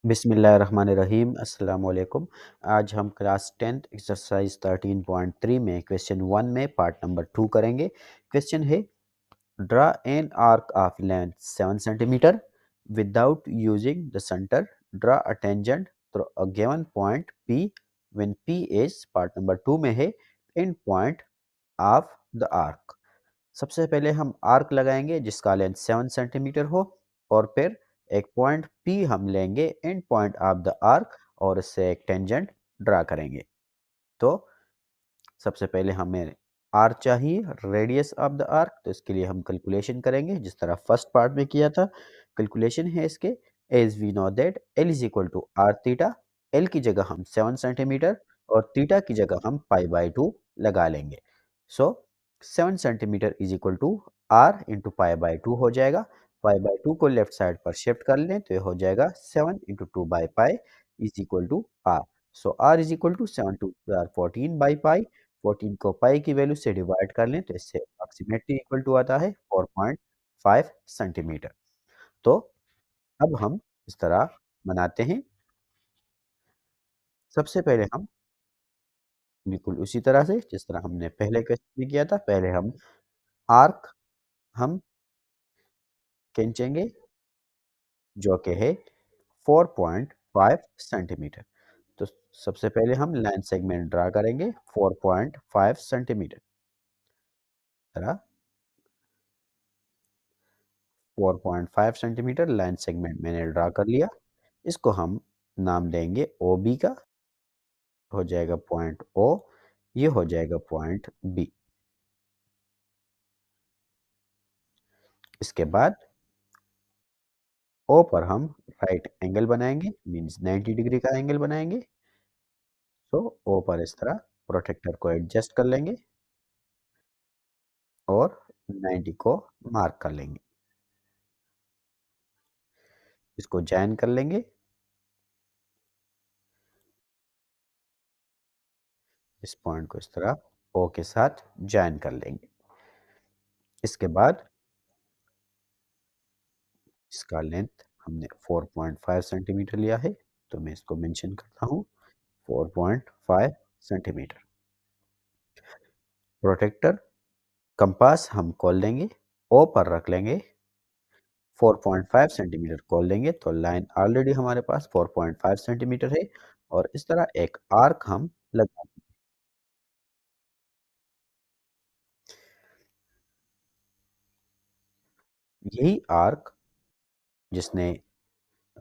बिस्मिल्लाहिर्रहमानिर्रहीम अस्सलाम वालेकुम। आज हम क्लास 10th एक्सरसाइज 13.3 में क्वेश्चन 1 में पार्ट नंबर 2 करेंगे। क्वेश्चन है draw an arc of length 7 centimetre without using the centre, draw a tangent through a given point P when P is, part number 2 में है, and point of the arc. सबसे पहले हम arc लगाएंगे जिसका length 7 centimetre हो, और फिर एक पॉइंट P हम लेंगे and point of the arc, और इससे एक टेंजेंट ड्रा करेंगे। तो सबसे पहले हमें आर चाहिए, रेडियस ऑफ द आर्क। तो इसके लिए हम कैलकुलेशन करेंगे जिस तरह फर्स्ट पार्ट में किया था। कैलकुलेशन है इसके, as we know that L is equal to R theta. L की जगह हम 7 सेंटीमीटर और थीटा की जगह हम पाई/2 लगा लेंगे। So 7 centimetre is equal to R into पाई/2 हो जाएगा। पाई/2 को लेफ्ट साइड पर शिफ्ट कर लें तो ये हो जाएगा 7 इंटू 2/पाई is equal to R. So R is equal to 7 to 14/पाई। 14 को पाई की वैल्यू से डिवाइड कर लें तो इससे अप्रोक्सीमेटली इक्वल टू आता है 4.5 सेंटीमीटर। तो अब हम इस तरह बनाते हैं। सबसे पहले हम बिल्कुल उसी तरह से जिस तरह हमने पहले क्वेश्चन में किया था, पहले हम आर्क हम खींचेंगे जो कि है 4.5 सेंटीमीटर। तो सबसे पहले हम लाइन सेगमेंट ड्रा करेंगे 4.5 सेंटीमीटर तरह। 4.5 सेंटीमीटर लाइन सेगमेंट मैंने ड्रा कर लिया। इसको हम नाम देंगे ओ बी का, हो जाएगा पॉइंट ओ, ये हो जाएगा पॉइंट बी। इसके बाद ओ पर हम राइट एंगल बनाएंगे, मींस 90 डिग्री का एंगल बनाएंगे। तो ओ पर इस तरह प्रोटेक्टर को एडजस्ट कर लेंगे और 90 को मार्क कर लेंगे। इसको जॉइन कर लेंगे, इस पॉइंट को इस तरह ओ के साथ जॉइन कर लेंगे। इसके बाद इसका लेंथ हमने 4.5 सेंटीमीटर लिया है, तो मैं इसको मेंशन करता हूँ 4.5 सेंटीमीटर। प्रोटेक्टर कंपास हम खोल लेंगे, ओ पर रख लेंगे, 4.5 सेंटीमीटर खोल लेंगे तो लाइन ऑलरेडी हमारे पास 4.5 सेंटीमीटर है। और इस तरह एक आर्क हम लगा, यही आर्क जिसने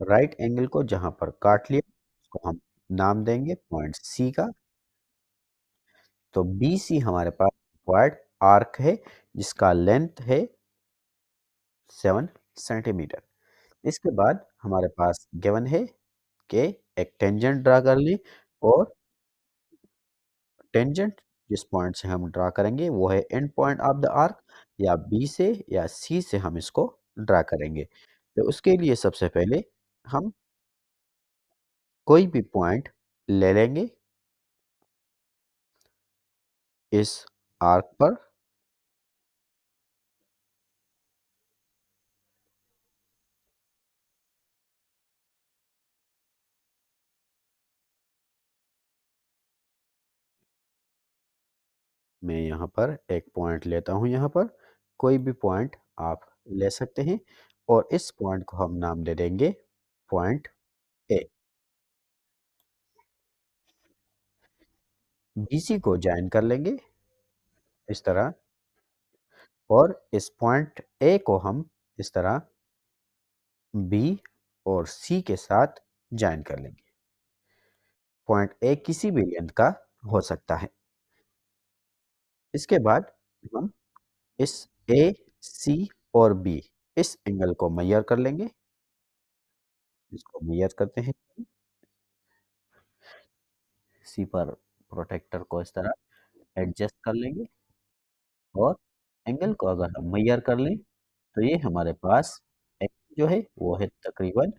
राइट एंगल को जहां पर काट लिया उसको हम नाम देंगे पॉइंट सी का। तो बी सी हमारे पास रिक्वायर्ड आर्क है जिसका लेंथ है 7 सेंटीमीटर। इसके बाद हमारे पास गिवन है कि एक टेंजेंट ड्रा कर ली, और टेंजेंट जिस पॉइंट से हम ड्रा करेंगे वो है and point of the arc, या बी से या सी से हम इसको ड्रा करेंगे। तो उसके लिए सबसे पहले हम कोई भी पॉइंट ले लेंगे इस आर्क पर। मैं यहाँ पर एक पॉइंट लेता हूँ, यहाँ पर कोई भी पॉइंट आप ले सकते हैं, और इस पॉइंट को हम नाम दे देंगे पॉइंट ए। बीसी को ज्वाइन कर लेंगे इस तरह, और इस पॉइंट ए को हम इस तरह बी और सी के साथ ज्वाइन कर लेंगे। पॉइंट ए किसी भी लेंथ का हो सकता है। इसके बाद हम इस ए, सी और बी, इस एंगल को मेजर कर लेंगे। इसको मेजर करते हैं, सी पर प्रोटेक्टर को इस तरह एडजस्ट कर लेंगे, और एंगल को अगर हम मेजर कर लें तो ये हमारे पास एंगल जो है वो है तकरीबन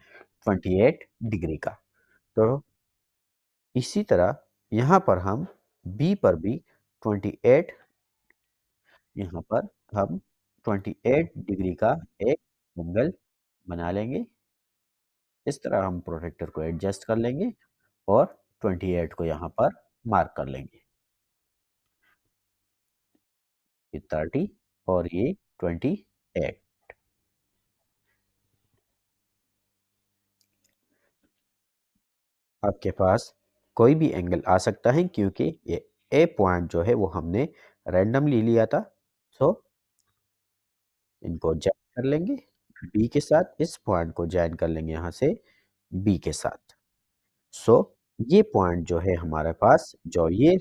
28 डिग्री का। तो इसी तरह यहाँ पर हम बी पर भी 28, यहाँ पर हम 28 डिग्री का एक एंगल बना लेंगे। इस तरह हम प्रोटेक्टर को एडजस्ट कर लेंगे और 28 को यहाँ पर मार्क कर लेंगे। ये 30 और ये 28। आपके पास कोई भी एंगल आ सकता है क्योंकि ये ए पॉइंट जो है वो हमने रैंडमली लिया था। सो इनको ज्वाइन कर लेंगे बी के साथ, इस पॉइंट को ज्वाइन कर लेंगे यहाँ से बी के साथ। सो ये पॉइंट जो है हमारे पास, जो ये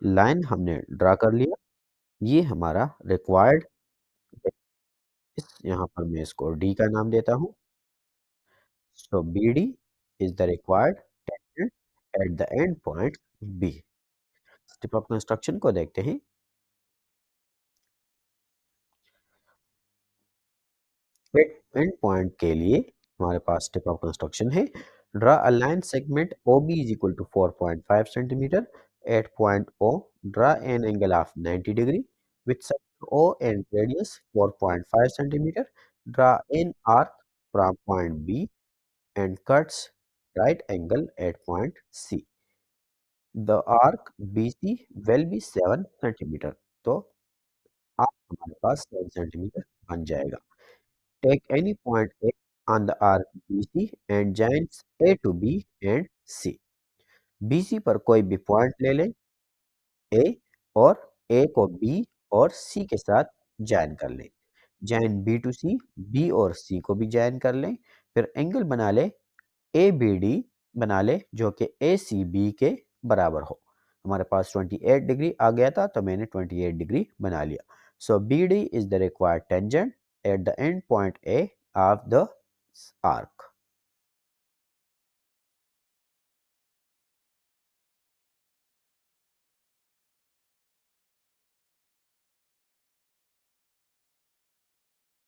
लाइन हमने ड्रा कर लिया, ये हमारा रिक्वायर्ड, इस यहाँ पर मैं इसको डी का नाम देता हूँ। So B D is the required tangent at the end point B. Step of construction को देखते हैं। एंड पॉइंट के लिए हमारे पास स्टेप ऑफ कंस्ट्रक्शन है। Draw a line segment O B is equal to 4.5 centimetre at point O. Draw an angle of 90 degree with sector O and radius 4.5 centimeter. Draw an arc from point B and cuts right angle at point C. The arc BC will be 7 centimeter. तो arc हमारे पास 7 centimetre बन जाएगा। Take any point A on the arc BC and joins A to B and C. BC पर कोई भी point ले लें A, और A को B और C के साथ ज्वाइन कर लें। Join B to C, B और C को भी ज्वाइन कर लें। फिर एंगल बना ले ABD बना ले, जो कि ACB के बराबर हो। हमारे पास 28 डिग्री आ गया था तो मैंने 28 डिग्री बना लिया। सो BD is the required tangent at the end point A of the arc.